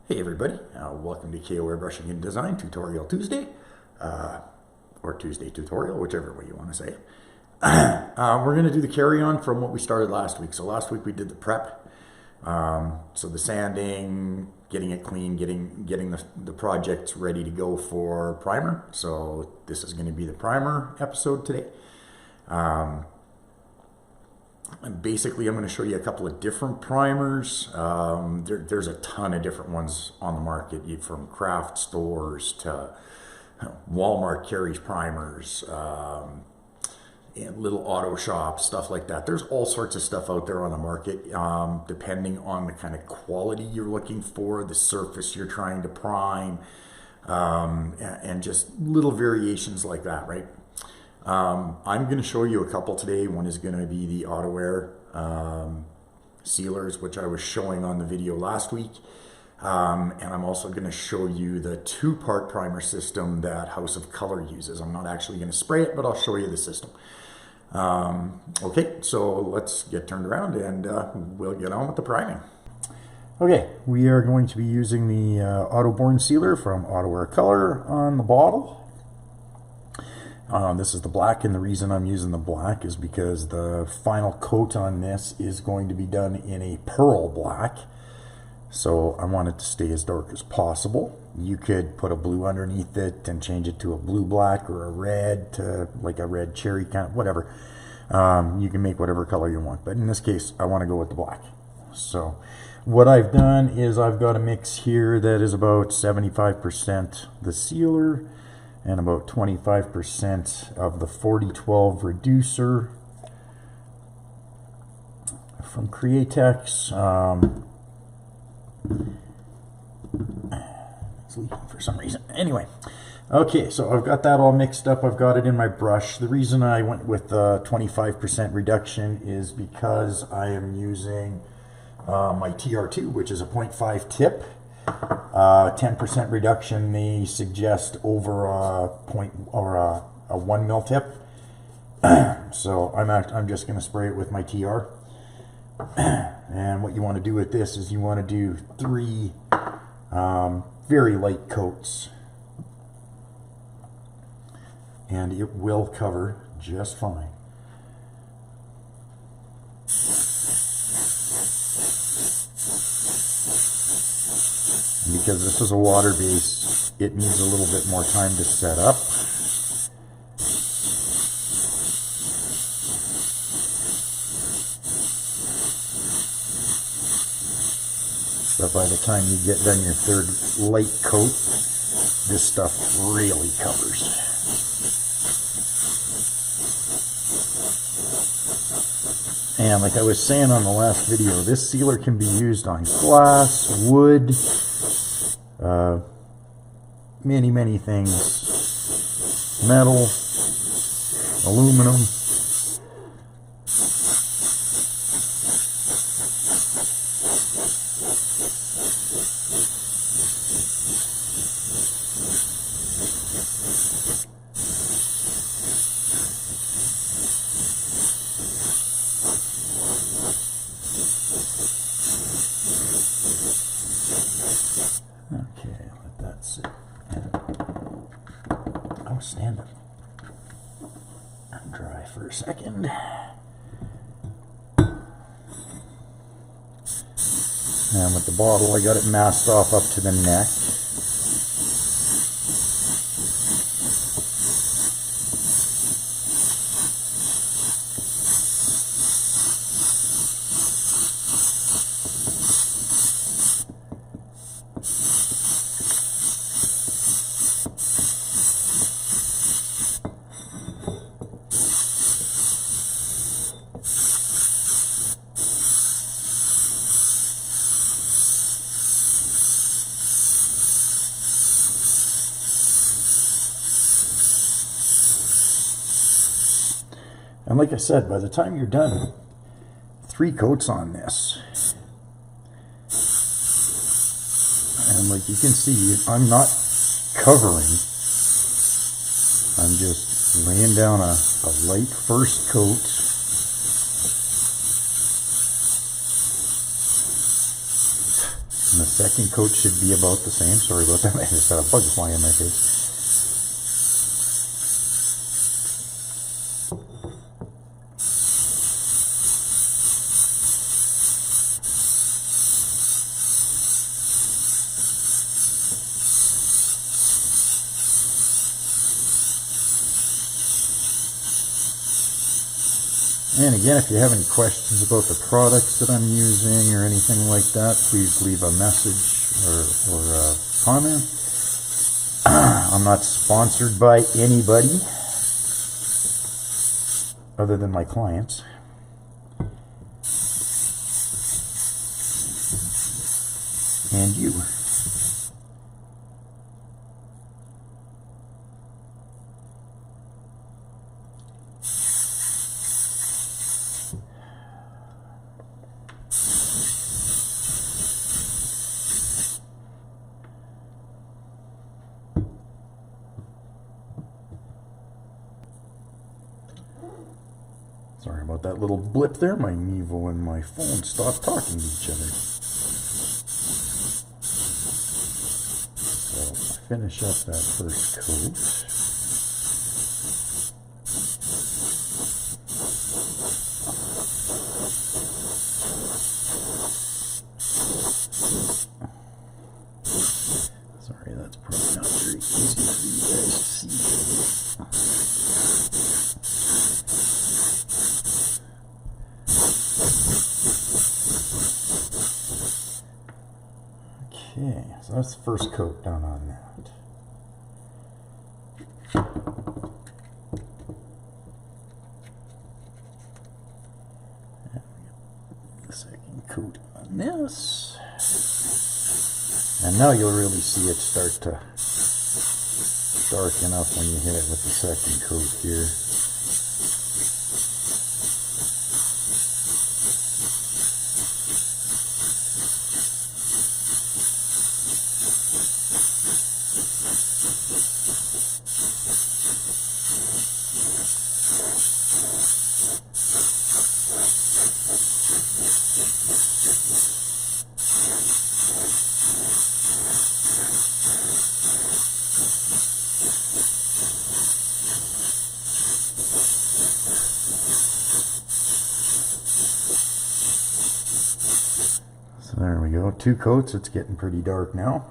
Hey everybody, welcome to KO Airbrushing and Design Tutorial Tuesday, or Tuesday Tutorial, whichever way you want to say it. We're going to do the carry-on from what we started last week. So last week we did the prep, so the sanding, getting it clean, getting the projects ready to go for primer. So this is going to be the primer episode today. And basically, I'm going to show you a couple of different primers. There's a ton of different ones on the market, from craft stores to Walmart carries primers, and little auto shops, stuff like that. There's all sorts of stuff out there on the market, depending on the kind of quality you're looking for, the surface you're trying to prime, and just little variations like that, right? I'm going to show you a couple today. One is going to be the Auto Air sealers, which I was showing on the video last week. And I'm also going to show you the two-part primer system that House of Color uses. I'm not actually going to spray it, but I'll show you the system. Okay, so let's get turned around and we'll get on with the priming. Okay, we are going to be using the Autoborne sealer from Auto Air Color on the bottle. This is the black, and the reason I'm using the black is because the final coat on this is going to be done in a pearl black, so I want it to stay as dark as possible. You could put a blue underneath it and change it to a blue black or a red, to like a red cherry kind of whatever. You can make whatever color you want, but in this case I want to go with the black. So what I've done is I've got a mix here that is about 75% the sealer and about 25% of the 4012 reducer from Createx. It's leaking for some reason. Anyway, okay, so I've got that all mixed up. I've got it in my brush. The reason I went with 25% reduction is because I am using my TR2, which is a 0.5 tip. 10% reduction they suggest over a a 1 mil tip. So I'm just going to spray it with my TR. And what you want to do with this is you want to do 3 very light coats, and it will cover just fine. Because this is a water base, it needs a little bit more time to set up. But by the time you get done your third light coat, this stuff really covers. And like I was saying on the last video, this sealer can be used on glass, wood, many things, metal, aluminum. Okay, let that sit. I'll stand up and dry for a second. And with the bottle, I got it masked off up to the neck. And like I said, by the time you're done, 3 coats on this. And like you can see, I'm not covering. I'm just laying down a light first coat. And the Second coat should be about the same. Sorry about that. I just had a bug fly in my face. And again, if you have any questions about the products that I'm using or anything like that, please leave a message or a comment. I'm not sponsored by anybody other than my clients. And you. Sorry about that little blip there. My Mevo and my phone stopped talking to each other. So finish up that first coat. Sorry, that's probably not very easy for you guys to see. Okay, so that's the first coat done on that. And the second coat on this. And now you'll really see it start to darken up when you hit it with the second coat here. So there we go, 2 coats. It's getting pretty dark now.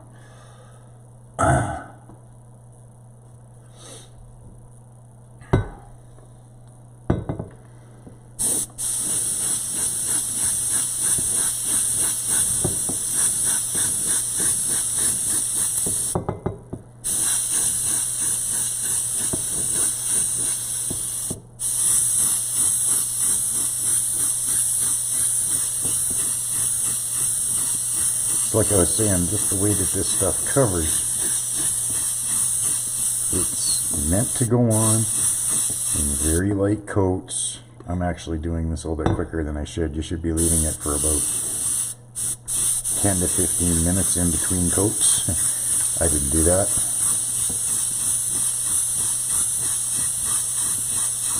Like I was saying, just the way that this stuff covers, it's meant to go on in very light coats. I'm actually doing this a little bit quicker than I should. You should be leaving it for about 10 to 15 minutes in between coats. I didn't do that.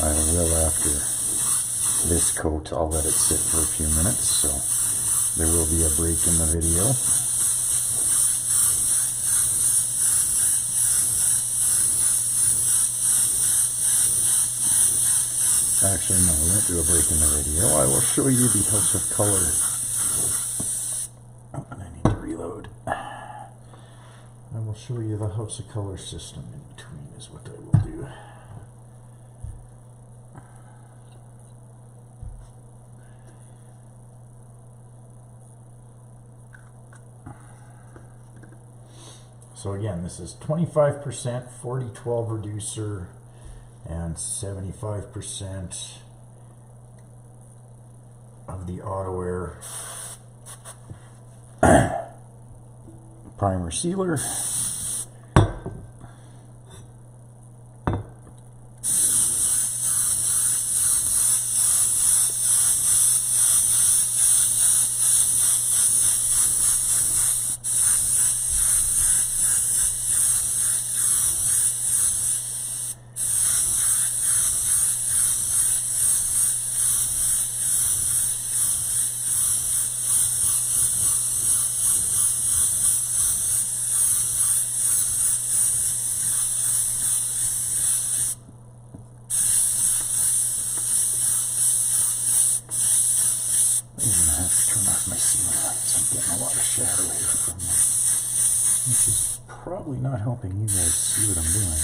I will after this coat. I'll let it sit for a few minutes, so there will be a break in the video. Actually, no, we won't do a break in the video. I will show you the House of Color. Oh, and I need to reload. I will show you the House of Color system in between is what I will do. So again, this is 25% 40-12 reducer and 75% of the auto air primer sealer. getting a lot of shadow here from me, which is probably not helping you guys see what I'm doing.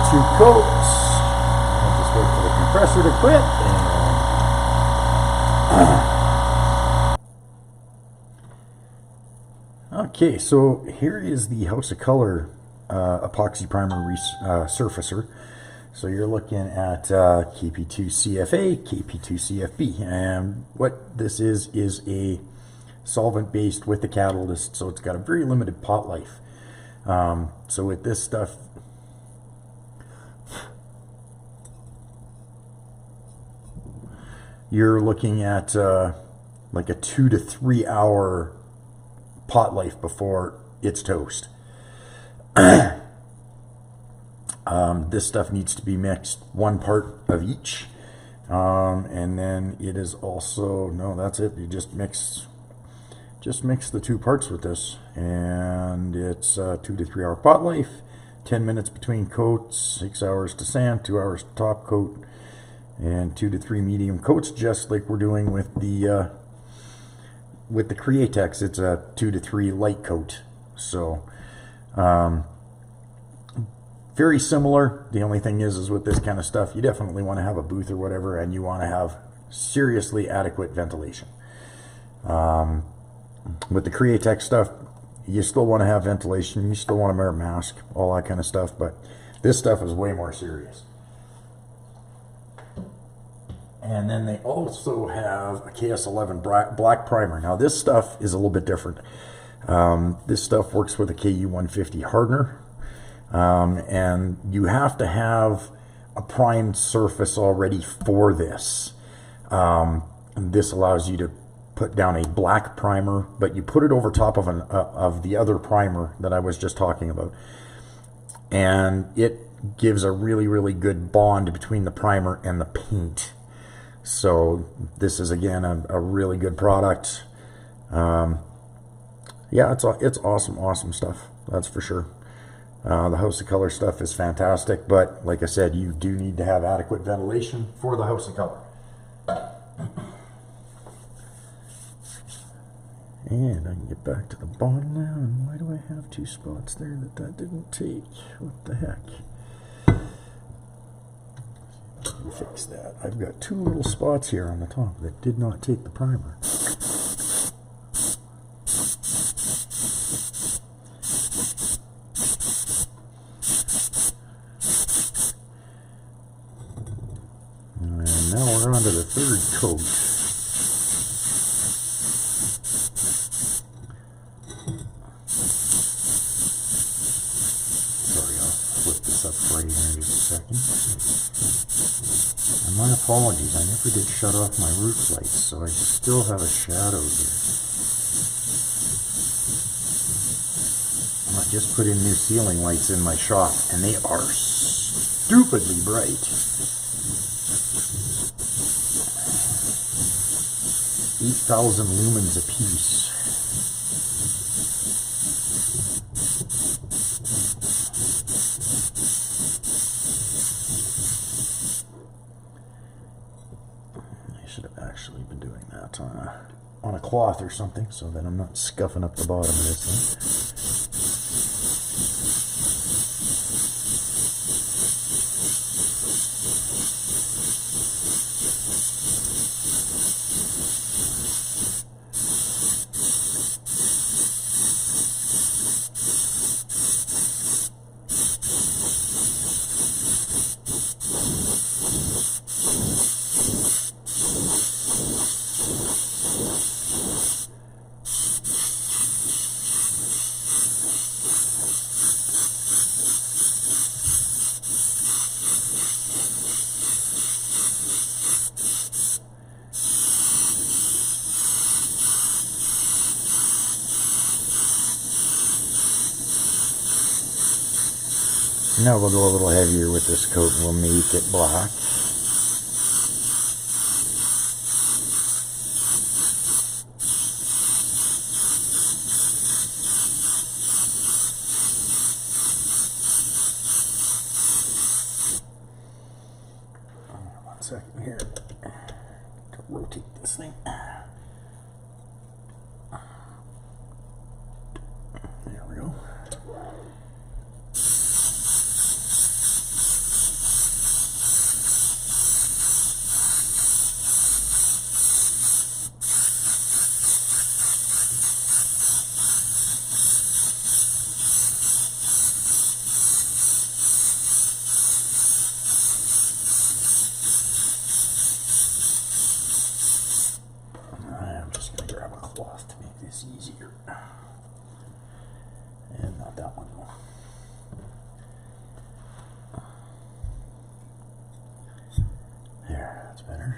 Two coats. I'll just wait for the compressor to quit. Okay, so here is the House of Color epoxy primer surfacer. So you're looking at KP2 CFA, KP2 CFB, and what this is a solvent based with the catalyst, so it's got a very limited pot life. So with this stuff, you're looking at like a 2 to 3 hour pot life before it's toast. This stuff needs to be mixed 1 part of each, and then it is also, no, that's it. You just mix the 2 parts with this, and it's 2 to 3 hour pot life, 10 minutes between coats, 6 hours to sand, 2 hours to top coat, and 2 to 3 medium coats, just like we're doing with the Createx. It's a 2 to 3 light coat. So very similar. The only thing is with this kind of stuff, you definitely want to have a booth or whatever, and you want to have seriously adequate ventilation. With the Createx stuff, you still want to have ventilation, you still want to wear a mask, all that kind of stuff, but this stuff is way more serious. And then they also have a KS11 black primer. Now this stuff is a little bit different. This stuff works with a KU150 hardener, and you have to have a primed surface already for this. And this allows you to put down a black primer, but you put it over top of of the other primer that I was just talking about, and it gives a really, really good bond between the primer and the paint. So this is, again, a really good product. Yeah, it's awesome stuff, that's for sure. The House of Color stuff is fantastic, but like I said, you do need to have adequate ventilation for the House of Color. And I can get back to the bottom now, and why do I have 2 spots there that didn't take? What the heck? Fix that. I've got 2 little spots here on the top that did not take the primer. And now we're on to the 3rd coat. Sorry, I'll flip this up right here in just a second. And my apologies, I never did shut off my roof lights, so I still have a shadow here. I just put in new ceiling lights in my shop, and they are stupidly bright. 8,000 lumens apiece. Actually been doing that on a cloth or something, so that I'm not scuffing up the bottom of this thing. Now we'll go a little heavier with this coat and we'll make it black. One second here to rotate this thing. There we go. I'm just going to grab a cloth to make this easier. And not that one though. There, that's better.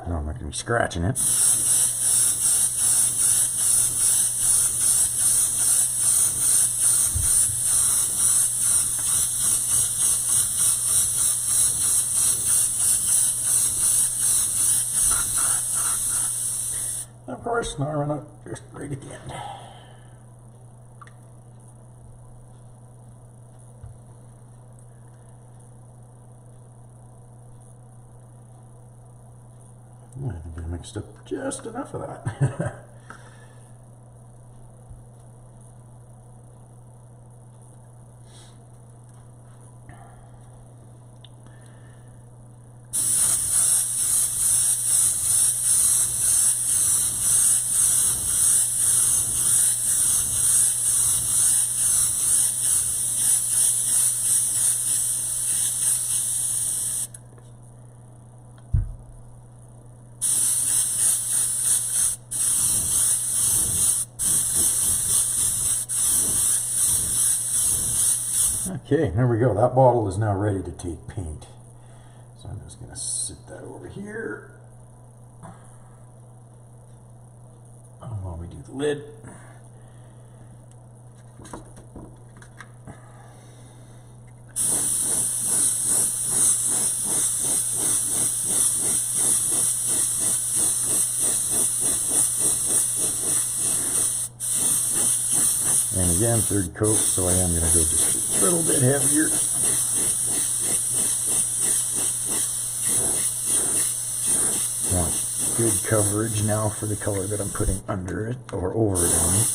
No, I'm not going to be scratching it. Of course, now I run up just right at the end. I think I mixed up just enough of that. Okay, there we go. That bottle is now ready to take paint. So I'm just going to sit that over here while we do the lid. And again, third coat, so I am going to go just a little bit heavier. Want good coverage now for the color that I'm putting under it, or over it on.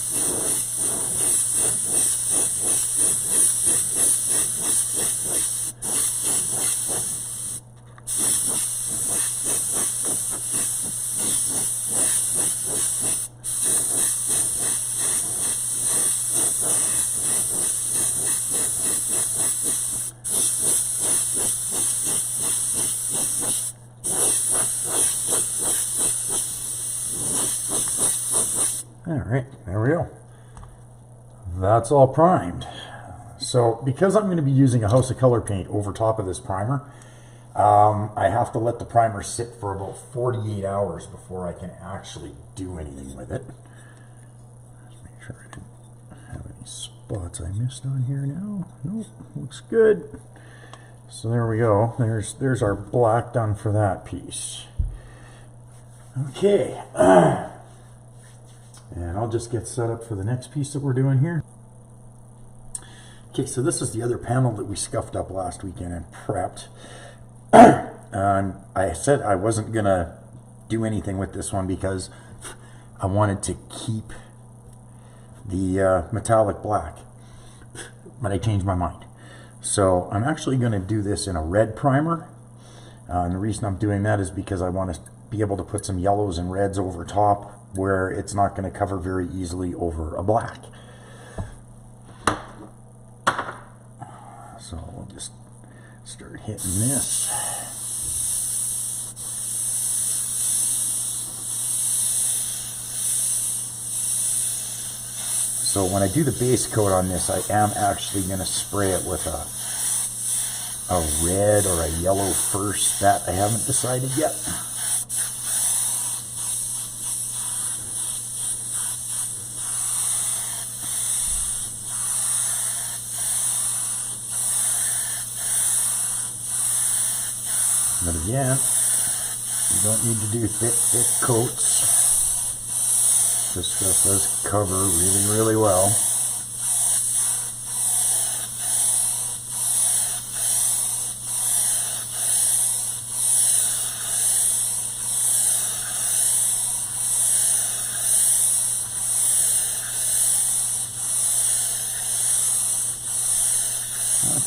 Alright, there we go. That's all primed. So because I'm going to be using a House of Color paint over top of this primer, I have to let the primer sit for about 48 hours before I can actually do anything with it. Just make sure I didn't have any spots I missed on here now. Nope, looks good. So there we go. There's our black done for that piece. Okay. And I'll just get set up for the next piece that we're doing here. Okay, so this is the other panel that we scuffed up last weekend and prepped. I said I wasn't going to do anything with this one because I wanted to keep the metallic black, but I changed my mind. So I'm actually going to do this in a red primer. And the reason I'm doing that is because I want to be able to put some yellows and reds over top where it's not going to cover very easily over a black. So we'll just start hitting this. So when I do the base coat on this, I am actually going to spray it with a red or a yellow first. That I haven't decided yet. But again, you don't need to do thick coats. This stuff does cover really, really well.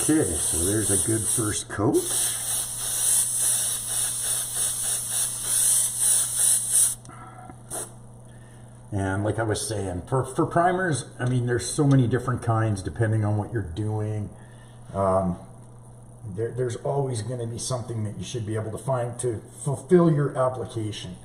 Okay, so there's a good first coat. And like I was saying, for primers, I mean, there's so many different kinds depending on what you're doing. There's always going to be something that you should be able to find to fulfill your application.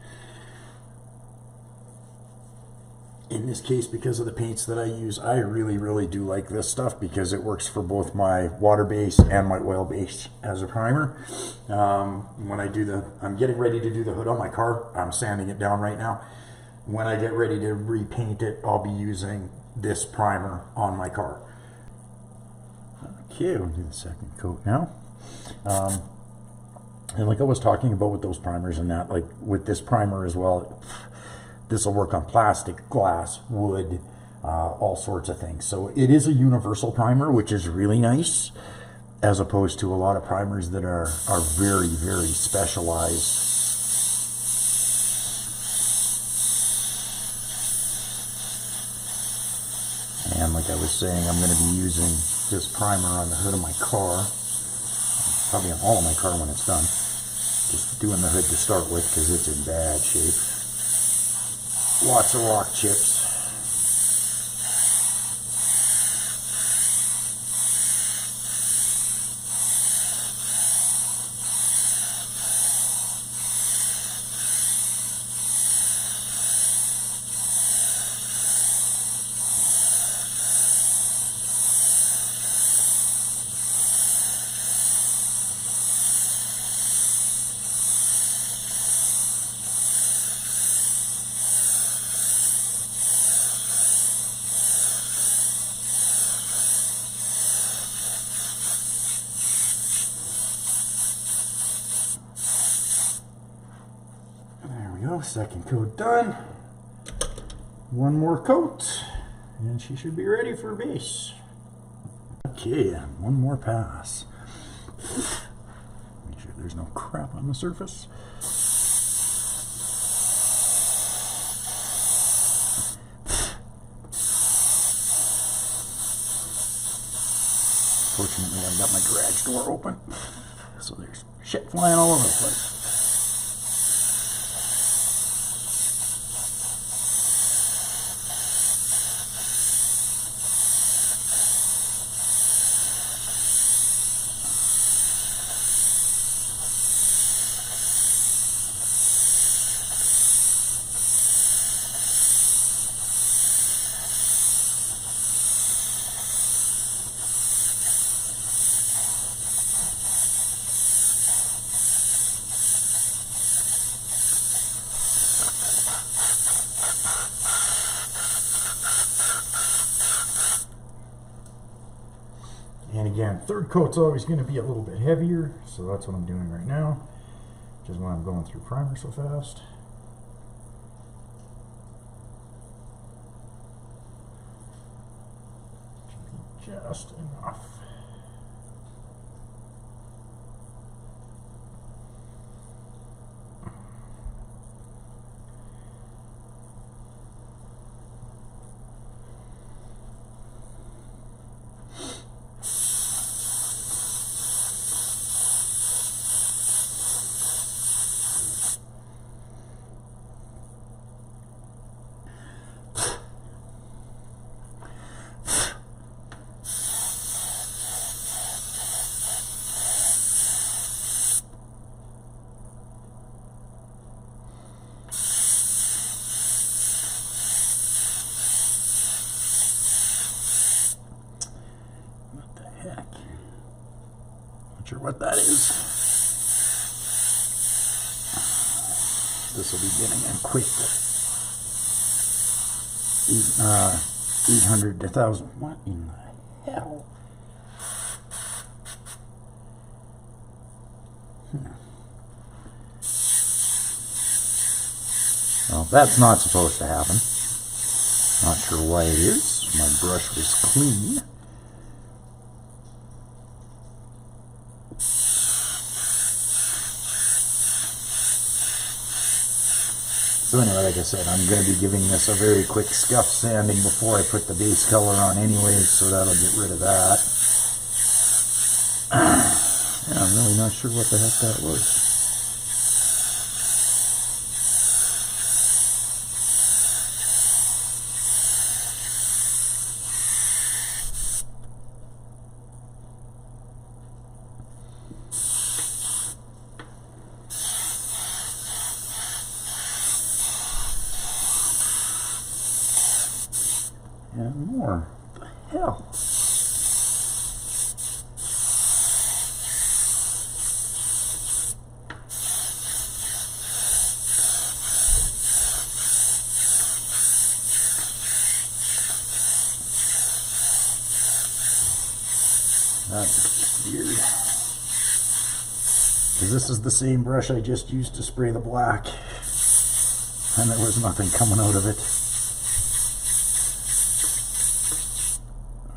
In this case, because of the paints that I use, I really, really do like this stuff because it works for both my water base and my oil base as a primer. When I do I'm getting ready to do the hood on my car. I'm sanding it down right now. When I get ready to repaint it, I'll be using this primer on my car. Okay, we'll do the second coat now. And like I was talking about with those primers and that, like with this primer as well, this will work on plastic, glass, wood, all sorts of things. So it is a universal primer, which is really nice, as opposed to a lot of primers that are very, very specialized. And like I was saying, I'm going to be using this primer on the hood of my car, probably on all of my car when it's done. Just doing the hood to start with because it's in bad shape. Lots of rock chips. Second coat done. One more coat and she should be ready for base. Okay, one more pass. Make sure there's no crap on the surface. Fortunately, I've got my garage door open, so there's shit flying all over the place. And again, third coat's always going to be a little bit heavier, so that's what I'm doing right now, which is why I'm going through primer so fast. Just enough. Not sure what that is. This will be getting a quick 800 to 1,000. What in the hell? Well, that's not supposed to happen. Not sure why it is. My brush was clean. So anyway, like I said, I'm going to be giving this a very quick scuff sanding before I put the base color on anyways, so that'll get rid of that. Yeah, I'm really not sure what the heck that was. And more. What the hell? That's weird. Because this is the same brush I just used to spray the black. And there was nothing coming out of it.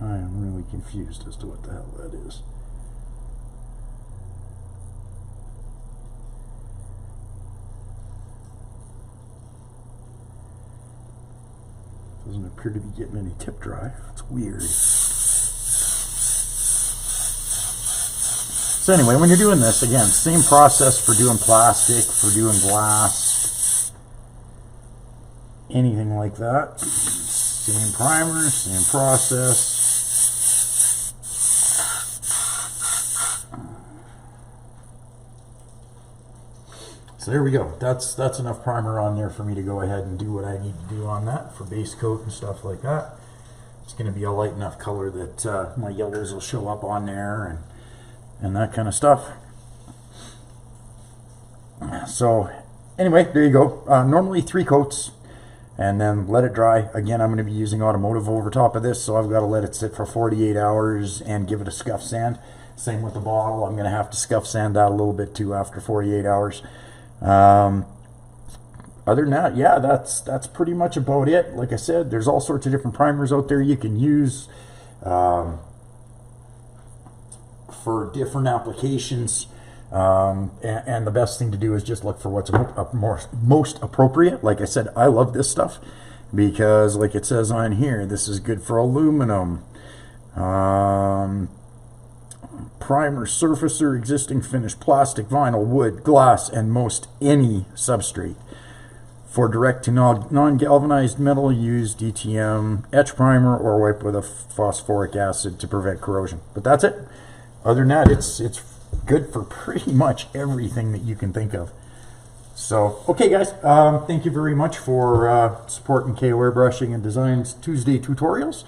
I am really confused as to what the hell that is. Doesn't appear to be getting any tip dry. It's weird. So anyway, when you're doing this, again, same process for doing plastic, for doing glass, anything like that. Same primer, same process. So there we go. That's enough primer on there for me to go ahead and do what I need to do on that for base coat and stuff like that. It's going to be a light enough color that my yellows will show up on there and that kind of stuff. So anyway, there you go. Normally 3 coats and then let it dry. Again, I'm going to be using automotive over top of this, so I've got to let it sit for 48 hours and give it a scuff sand. Same with the bottle. I'm going to have to scuff sand that a little bit too after 48 hours. Other than that, yeah, that's pretty much about it. Like I said, there's all sorts of different primers out there you can use for different applications, and the best thing to do is just look for what's most appropriate. Like I said, I love this stuff because, like it says on here, this is good for aluminum, primer, surfacer, existing finish, plastic, vinyl, wood, glass, and most any substrate. For direct to non-galvanized metal, use DTM etch primer or wipe with a phosphoric acid to prevent corrosion. But that's it. Other than that, it's good for pretty much everything that you can think of. So, okay guys, thank you very much for supporting KO Airbrushing and Design's Tuesday tutorials.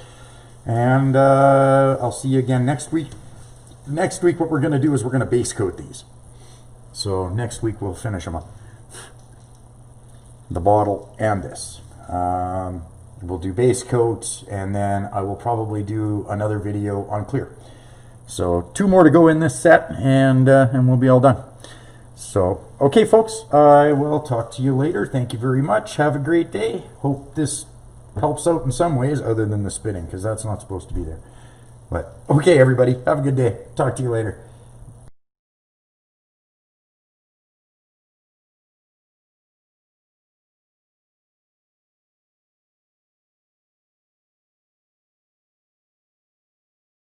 And I'll see you again next week. Next week what we're going to do is we're going to base coat these. So next week we'll finish them up. The bottle and this. We'll do base coats, and then I will probably do another video on clear. So 2 more to go in this set, and we'll be all done. So, okay folks, I will talk to you later. Thank you very much. Have a great day. Hope this helps out in some ways other than the spinning, because that's not supposed to be there. But okay everybody, have a good day. Talk to you later.